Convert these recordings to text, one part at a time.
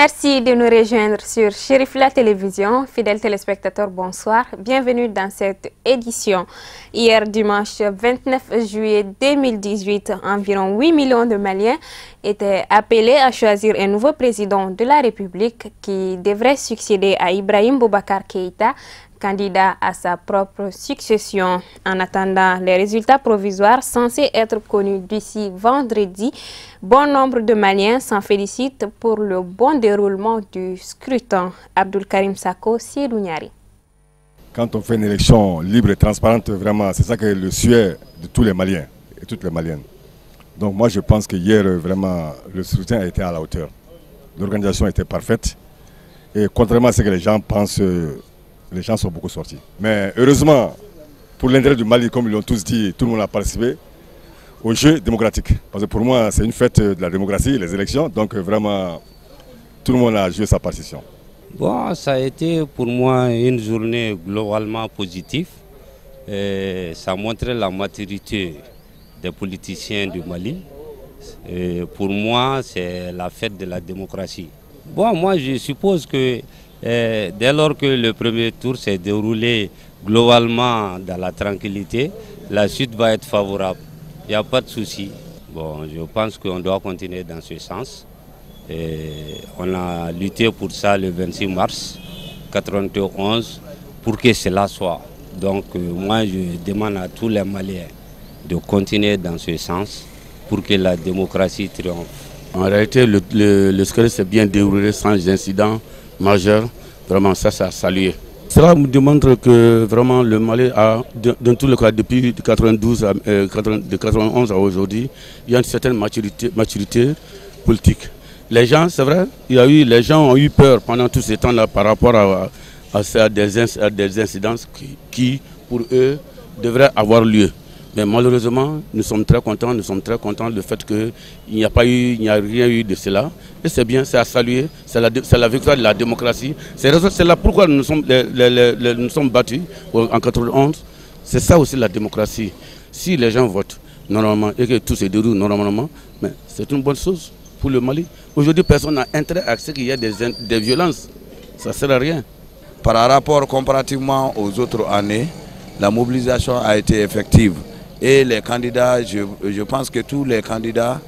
Merci de nous rejoindre sur Chérif La Télévision. Fidèles téléspectateurs, bonsoir. Bienvenue dans cette édition. Hier, dimanche 29 juillet 2018, environ 8 millions de Maliens étaient appelés à choisir un nouveau président de la République qui devrait succéder à Ibrahim Boubacar Keïta, candidat à sa propre succession. En attendant les résultats provisoires censés être connus d'ici vendredi, bon nombre de Maliens s'en félicitent pour le bon déroulement du scrutin. Abdul Karim Sako, Siedounyari. Quand on fait une élection libre et transparente, vraiment, c'est ça que le souhait de tous les Maliens et toutes les Maliennes. Donc moi, je pense que hier, vraiment, le scrutin a été à la hauteur. L'organisation était parfaite. Et contrairement à ce que les gens pensent, les gens sont beaucoup sortis. Mais heureusement, pour l'intérêt du Mali, comme ils l'ont tous dit, tout le monde a participé au jeu démocratique. Parce que pour moi, c'est une fête de la démocratie, les élections. Donc vraiment, tout le monde a joué sa partition. Bon, ça a été pour moi une journée globalement positive. Ça montrait la maturité des politiciens du Mali. Pour moi, c'est la fête de la démocratie. Bon, moi, je suppose que dès lors que le premier tour s'est déroulé globalement dans la tranquillité, la suite va être favorable. Il n'y a pas de souci. Bon, je pense qu'on doit continuer dans ce sens. On a lutté pour ça le 26 mars 1991 pour que cela soit. Donc moi, je demande à tous les Maliens de continuer dans ce sens pour que la démocratie triomphe. En réalité, le scrutin s'est bien déroulé sans incident majeur. Vraiment, ça a salué. Cela me démontre que vraiment le Mali a, dans tous les cas, depuis 1991 à aujourd'hui, il y a une certaine maturité politique. Les gens, c'est vrai, les gens ont eu peur pendant tout ce temps-là par rapport à des incidences qui, pour eux, devraient avoir lieu. Mais malheureusement, nous sommes très contents du fait qu'il n'y a rien eu de cela. Et c'est bien, c'est à saluer, c'est la victoire de la démocratie. C'est là pourquoi nous sommes battus en 1991. C'est ça aussi la démocratie. Si les gens votent normalement et que tout se déroule normalement, c'est une bonne chose pour le Mali. Aujourd'hui, personne n'a intérêt à ce qu'il y ait des violences. Ça ne sert à rien. Par rapport comparativement aux autres années, la mobilisation a été effective. Et les candidats, je pense que tous les candidats,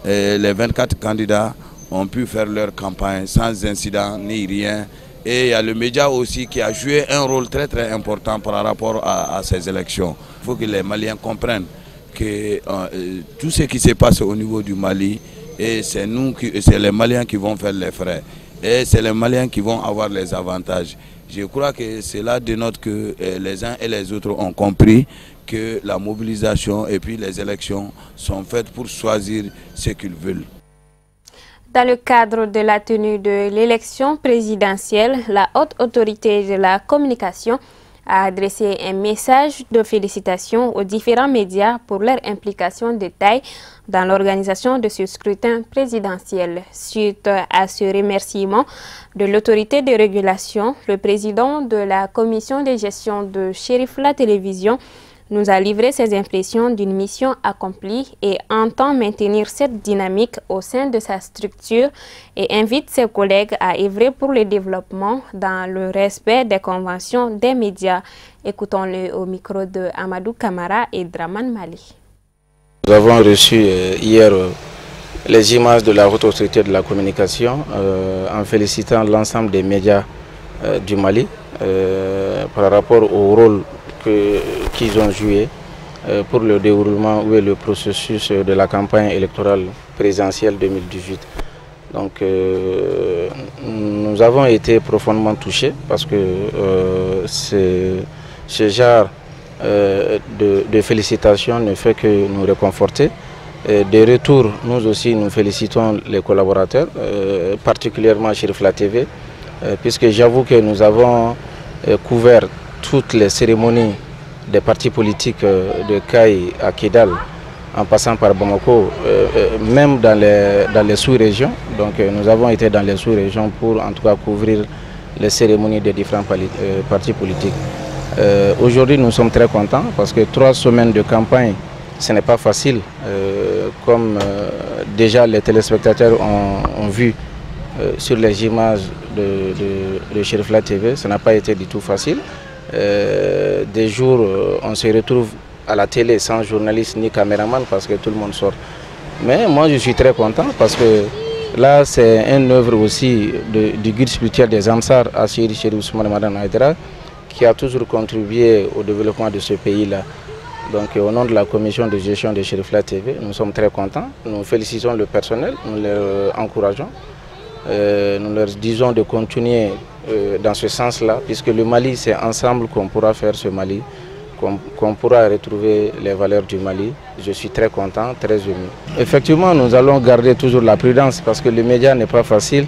les 24 candidats ont pu faire leur campagne sans incident ni rien. Et il y a le média aussi qui a joué un rôle très très important par rapport à ces élections. Il faut que les Maliens comprennent que tout ce qui se passe au niveau du Mali, c'est les Maliens qui vont faire les frais. Et c'est les Maliens qui vont avoir les avantages. Je crois que cela dénote que les uns et les autres ont compris que la mobilisation et puis les élections sont faites pour choisir ce qu'ils veulent. Dans le cadre de la tenue de l'élection présidentielle, la haute autorité de la communication a adressé un message de félicitations aux différents médias pour leur implication de taille dans l'organisation de ce scrutin présidentiel. Suite à ce remerciement de l'autorité de régulation, le président de la commission de gestion de Chérif La Télévision nous a livré ses impressions d'une mission accomplie et entend maintenir cette dynamique au sein de sa structure et invite ses collègues à œuvrer pour le développement dans le respect des conventions des médias. Écoutons-le au micro de Amadou Kamara et Draman Mali. Nous avons reçu hier les images de la haute autorité de la communication en félicitant l'ensemble des médias du Mali par rapport au rôle qu'ils ont joué pour le déroulement ou le processus de la campagne électorale présidentielle 2018. Donc nous avons été profondément touchés parce que ce genre de félicitations ne fait que nous réconforter. De retour, nous aussi nous félicitons les collaborateurs, particulièrement Chérif La TV, puisque j'avoue que nous avons couvert toutes les cérémonies des partis politiques de Kaï à Kidal, en passant par Bamako, même dans les sous-régions. Donc nous avons été dans les sous-régions pour en tout cas couvrir les cérémonies des différents partis politiques. Aujourd'hui nous sommes très contents parce que 3 semaines de campagne, ce n'est pas facile. Comme déjà les téléspectateurs ont vu sur les images de Cherifla TV. Ça n'a pas été du tout facile. Des jours, on se retrouve à la télé sans journaliste ni caméraman parce que tout le monde sort. Mais moi, je suis très content parce que là, c'est une œuvre aussi du guide spirituel des Ansar, Assir Cheikh Ousmane Madan Haïdara, qui a toujours contribué au développement de ce pays-là. Donc au nom de la commission de gestion de Cherifla TV, nous sommes très contents. Nous félicitons le personnel, nous les encourageons. Nous leur disons de continuer dans ce sens-là, puisque le Mali, c'est ensemble qu'on pourra faire ce Mali, qu'on pourra retrouver les valeurs du Mali. Je suis très content, très ému. Effectivement, nous allons garder toujours la prudence, parce que le média n'est pas facile.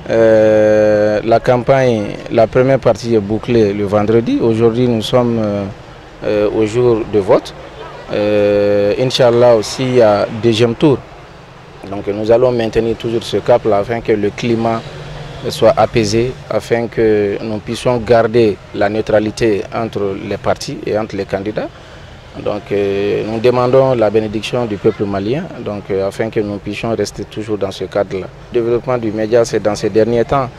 La campagne, la première partie est bouclée le vendredi. Aujourd'hui, nous sommes au jour de vote. Inch'Allah aussi, il y a deuxième tour. Donc nous allons maintenir toujours ce cap-là afin que le climat soit apaisé, afin que nous puissions garder la neutralité entre les partis et entre les candidats. Donc nous demandons la bénédiction du peuple malien, donc, afin que nous puissions rester toujours dans ce cadre-là. Le développement du média, c'est dans ces derniers temps.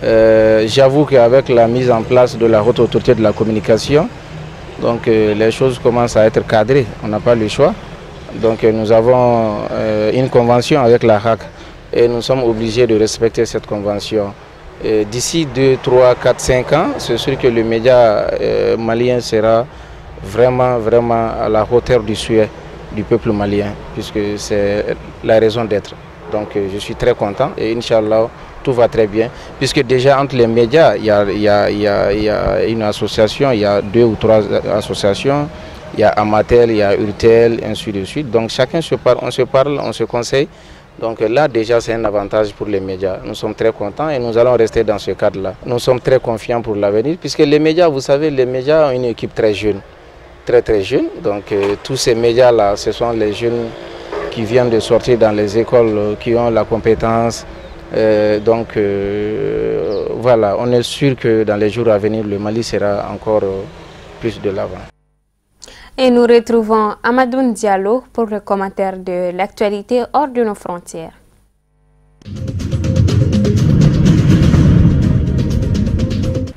J'avoue qu'avec la mise en place de la haute autorité de la communication, donc les choses commencent à être cadrées, on n'a pas le choix. Donc nous avons une convention avec la HAC et nous sommes obligés de respecter cette convention. D'ici 2, 3, 4, 5 ans, c'est sûr que le média malien sera vraiment à la hauteur du souhait du peuple malien, puisque c'est la raison d'être. Donc je suis très content et Inch'Allah, tout va très bien, puisque déjà entre les médias, il y a une association, il y a 2 ou 3 associations. Il y a Amatel, il y a Urtel, ainsi de suite. Donc chacun se parle, on se conseille. Donc là déjà c'est un avantage pour les médias. Nous sommes très contents et nous allons rester dans ce cadre-là. Nous sommes très confiants pour l'avenir, puisque les médias, vous savez, les médias ont une équipe très jeune. Très jeune. Donc tous ces médias-là, ce sont les jeunes qui viennent de sortir dans les écoles, qui ont la compétence. Voilà, on est sûr que dans les jours à venir, le Mali sera encore plus de l'avant. Et nous retrouvons Amadou Diallo pour le commentaire de l'actualité hors de nos frontières.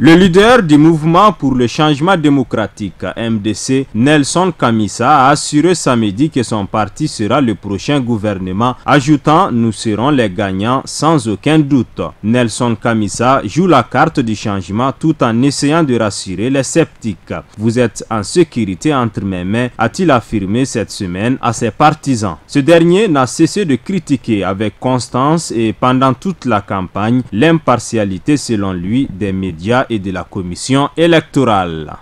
Le leader du mouvement pour le changement démocratique, MDC, Nelson Kamisa, a assuré samedi que son parti sera le prochain gouvernement, ajoutant « Nous serons les gagnants sans aucun doute ». Nelson Kamisa joue la carte du changement tout en essayant de rassurer les sceptiques. « Vous êtes en sécurité entre mes mains », a-t-il affirmé cette semaine à ses partisans. Ce dernier n'a cessé de critiquer avec constance et pendant toute la campagne l'impartialité selon lui des médias et de la commission électorale.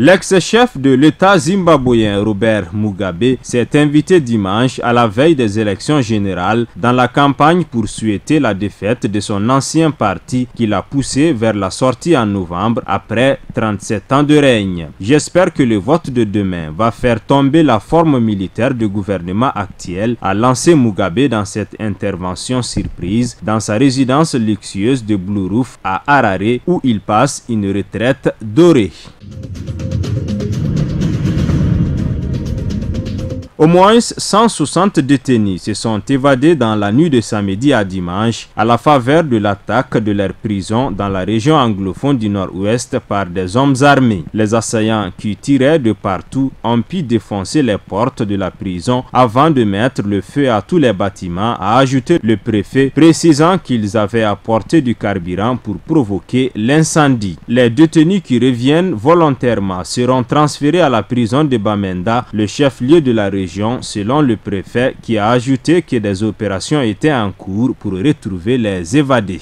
L'ex-chef de l'État zimbabwéen Robert Mugabe s'est invité dimanche à la veille des élections générales dans la campagne pour souhaiter la défaite de son ancien parti qui l'a poussé vers la sortie en novembre après 37 ans de règne. J'espère que le vote de demain va faire tomber la forme militaire du gouvernement actuel, a lancé Mugabe dans cette intervention surprise dans sa résidence luxueuse de Blue Roof à Harare où il passe une retraite dorée. Au moins 160 détenus se sont évadés dans la nuit de samedi à dimanche à la faveur de l'attaque de leur prison dans la région anglophone du nord-ouest par des hommes armés. Les assaillants qui tiraient de partout ont pu défoncer les portes de la prison avant de mettre le feu à tous les bâtiments, a ajouté le préfet, précisant qu'ils avaient apporté du carburant pour provoquer l'incendie. Les détenus qui reviennent volontairement seront transférés à la prison de Bamenda, le chef-lieu de la région, selon le préfet, qui a ajouté que des opérations étaient en cours pour retrouver les évadés.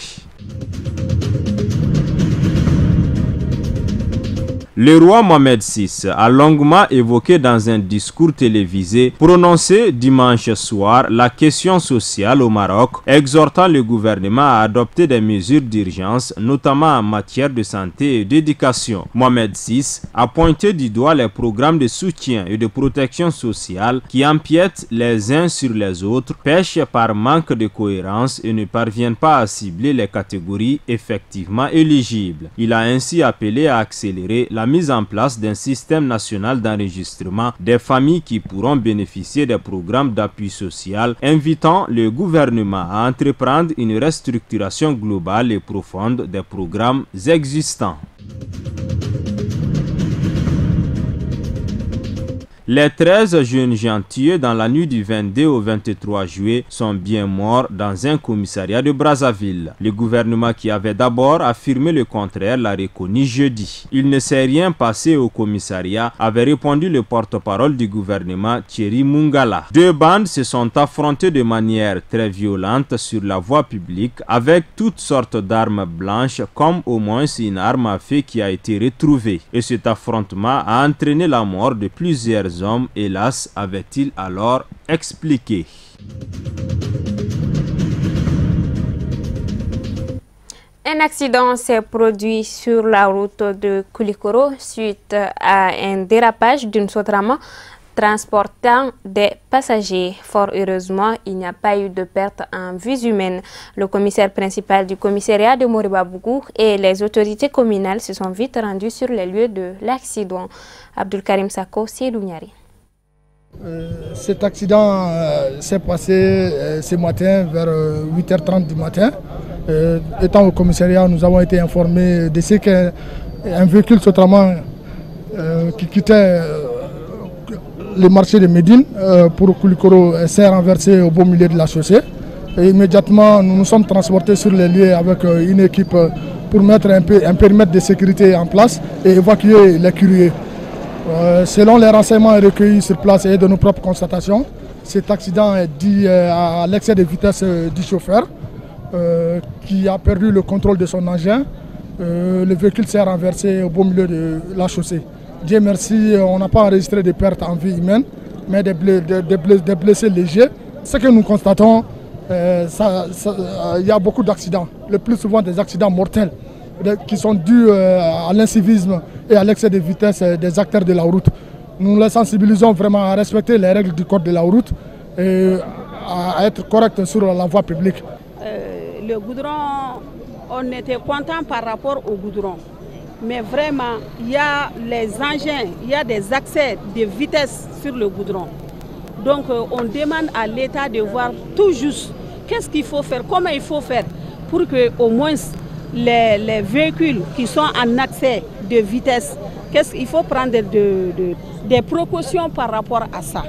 Le roi Mohamed VI a longuement évoqué dans un discours télévisé prononcé dimanche soir la question sociale au Maroc, exhortant le gouvernement à adopter des mesures d'urgence, notamment en matière de santé et d'éducation. Mohamed VI a pointé du doigt les programmes de soutien et de protection sociale qui empiètent les uns sur les autres, pêchent par manque de cohérence et ne parviennent pas à cibler les catégories effectivement éligibles. Il a ainsi appelé à accélérer la mise en place d'un système national d'enregistrement des familles qui pourront bénéficier des programmes d'appui social, invitant le gouvernement à entreprendre une restructuration globale et profonde des programmes existants. Les 13 jeunes gens tués dans la nuit du 22 au 23 juillet sont bien morts dans un commissariat de Brazzaville. Le gouvernement qui avait d'abord affirmé le contraire l'a reconnu jeudi. Il ne s'est rien passé au commissariat, avait répondu le porte-parole du gouvernement Thierry Mungala. Deux bandes se sont affrontées de manière très violente sur la voie publique avec toutes sortes d'armes blanches comme au moins une arme à feu qui a été retrouvée. Et cet affrontement a entraîné la mort de plusieurs hommes, hélas, avait-il alors expliqué. Un accident s'est produit sur la route de Koulikoro suite à un dérapage d'une Sotrama transportant des passagers. Fort heureusement, il n'y a pas eu de perte en vies humaines. Le commissaire principal du commissariat de Moribabougou et les autorités communales se sont vite rendus sur les lieux de l'accident. Abdul Karim Sako, Sédougnari. Cet accident s'est passé ce matin vers 8h30 du matin. Étant au commissariat, nous avons été informés de ce qu'un véhicule Sotrama qui quittait le marché de Médine pour Koulikoro s'est renversé au beau milieu de la chaussée. Et immédiatement, nous nous sommes transportés sur les lieux avec une équipe pour mettre un périmètre de sécurité en place et évacuer les curieux. Selon les renseignements recueillis sur place et de nos propres constatations, cet accident est dû à l'excès de vitesse du chauffeur qui a perdu le contrôle de son engin. Le véhicule s'est renversé au beau milieu de la chaussée. Dieu merci, on n'a pas enregistré de pertes en vie humaine, mais des blessés légers. Ce que nous constatons, il y a beaucoup d'accidents, le plus souvent des accidents mortels qui sont dus à l'incivisme et à l'excès de vitesse des acteurs de la route. Nous les sensibilisons vraiment à respecter les règles du code de la route et à être corrects sur la voie publique. Le goudron, on était content par rapport au goudron. Mais vraiment, il y a les engins, il y a des accès de vitesse sur le goudron. Donc on demande à l'État de voir tout juste qu'est-ce qu'il faut faire, comment il faut faire pour que au moins les véhicules qui sont en accès de vitesse, qu'est-ce qu'il faut prendre des précautions par rapport à ça.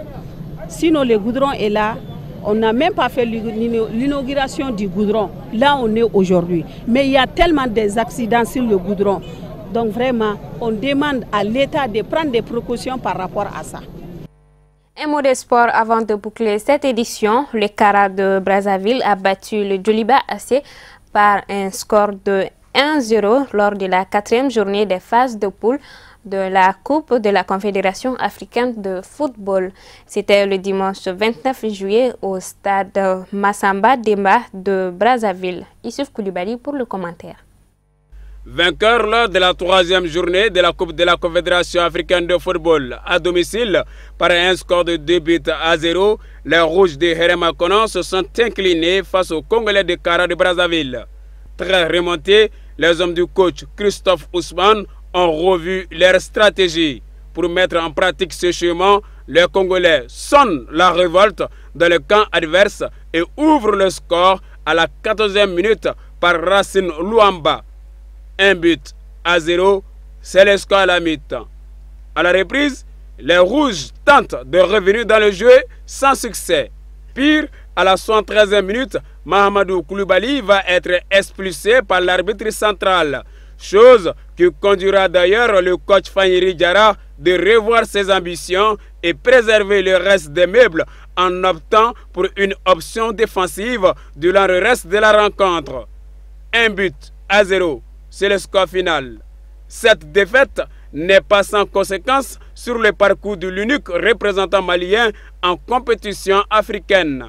Sinon le goudron est là, on n'a même pas fait l'inauguration du goudron, là on est aujourd'hui. Mais il y a tellement d'accidents sur le goudron. Donc vraiment, on demande à l'État de prendre des précautions par rapport à ça. Un mot de sport avant de boucler cette édition. Le Kara de Brazzaville a battu le Djoliba AC par un score de 1-0 lors de la 4e journée des phases de poule de la Coupe de la Confédération africaine de football. C'était le dimanche 29 juillet au stade Massamba Demba de Brazzaville. Issouf Koulibaly pour le commentaire. Vainqueur lors de la 3e journée de la Coupe de la Confédération africaine de football à domicile par un score de 2-0, les Rouges de Heremakonon se sont inclinés face aux Congolais de Kara de Brazzaville. Très remontés, les hommes du coach Christophe Ousmane ont revu leur stratégie. Pour mettre en pratique ce chemin, les Congolais sonnent la révolte dans le camp adverse et ouvrent le score à la 14e minute par Racine Luamba. 1-0, c'est le score à la mi-temps. À la reprise, les Rouges tentent de revenir dans le jeu sans succès. Pire, à la 73e minute, Mahamadou Koulibaly va être expulsé par l'arbitre central. Chose qui conduira d'ailleurs le coach Fanyeri Diarra de revoir ses ambitions et préserver le reste des meubles en optant pour une option défensive durant le reste de la rencontre. 1-0. C'est le score final. Cette défaite n'est pas sans conséquence sur le parcours de l'unique représentant malien en compétition africaine.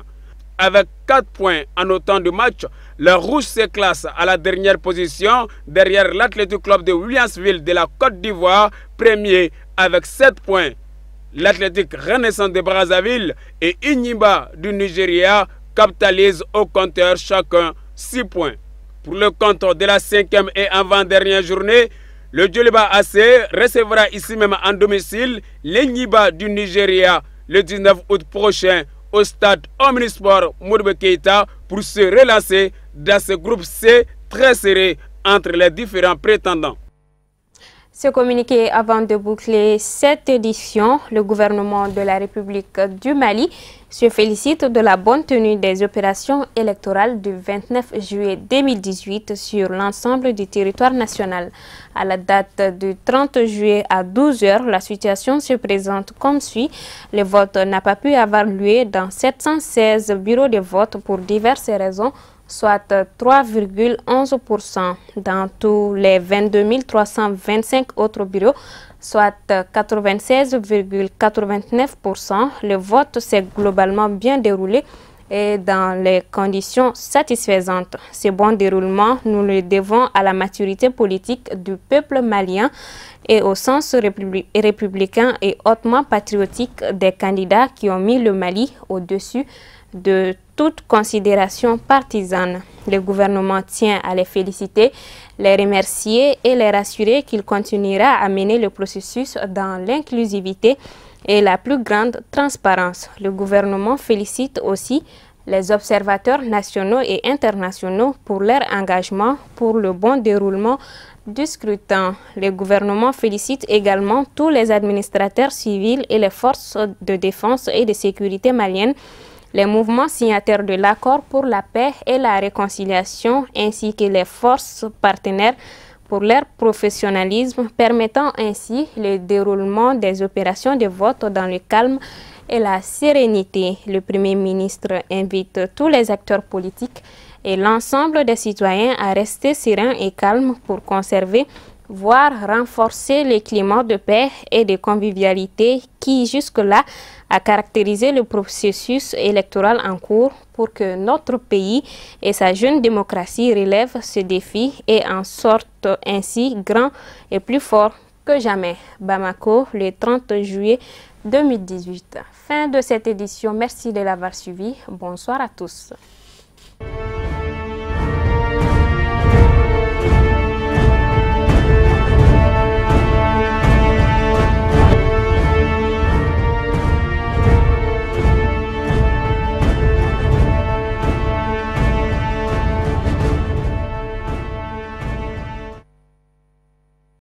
Avec 4 points en autant de matchs, le Rouge se classe à la dernière position derrière l'Athletic Club de Williamsville de la Côte d'Ivoire, premier avec 7 points. L'Athletic Renaissance de Brazzaville et Inyimba du Nigeria capitalisent au compteur chacun 6 points. Pour le compte de la 5e et avant-dernière journée, Le Djoliba AC recevra ici même en domicile les Niba du Nigeria le 19 août prochain au stade Omnisport Modibo Keïta pour se relancer dans ce groupe C très serré entre les différents prétendants. Ce communiqué avant de boucler cette édition, le gouvernement de la République du Mali se félicite de la bonne tenue des opérations électorales du 29 juillet 2018 sur l'ensemble du territoire national. À la date du 30 juillet à 12 h, la situation se présente comme suit. Le vote n'a pas pu avoir lieu dans 716 bureaux de vote pour diverses raisons, soit 3,11%. Dans tous les 22 325 autres bureaux, soit 96,89%. Le vote s'est globalement bien déroulé et dans les conditions satisfaisantes. Ce bon déroulement, nous le devons à la maturité politique du peuple malien et au sens républicain et hautement patriotique des candidats qui ont mis le Mali au-dessus de toute considération partisane. Le gouvernement tient à les féliciter, les remercier et les rassurer qu'il continuera à mener le processus dans l'inclusivité et la plus grande transparence. Le gouvernement félicite aussi les observateurs nationaux et internationaux pour leur engagement pour le bon déroulement du scrutin. Le gouvernement félicite également tous les administrateurs civils et les forces de défense et de sécurité maliennes, les mouvements signataires de l'accord pour la paix et la réconciliation, ainsi que les forces partenaires pour leur professionnalisme, permettant ainsi le déroulement des opérations de vote dans le calme et la sérénité. Le Premier ministre invite tous les acteurs politiques et l'ensemble des citoyens à rester sereins et calmes pour conserver, voire renforcer le climat de paix et de convivialité qui jusque-là a caractérisé le processus électoral en cours pour que notre pays et sa jeune démocratie relèvent ce défi et en sortent ainsi grand et plus fort que jamais. Bamako, le 30 juillet 2018. Fin de cette édition. Merci de l'avoir suivi. Bonsoir à tous.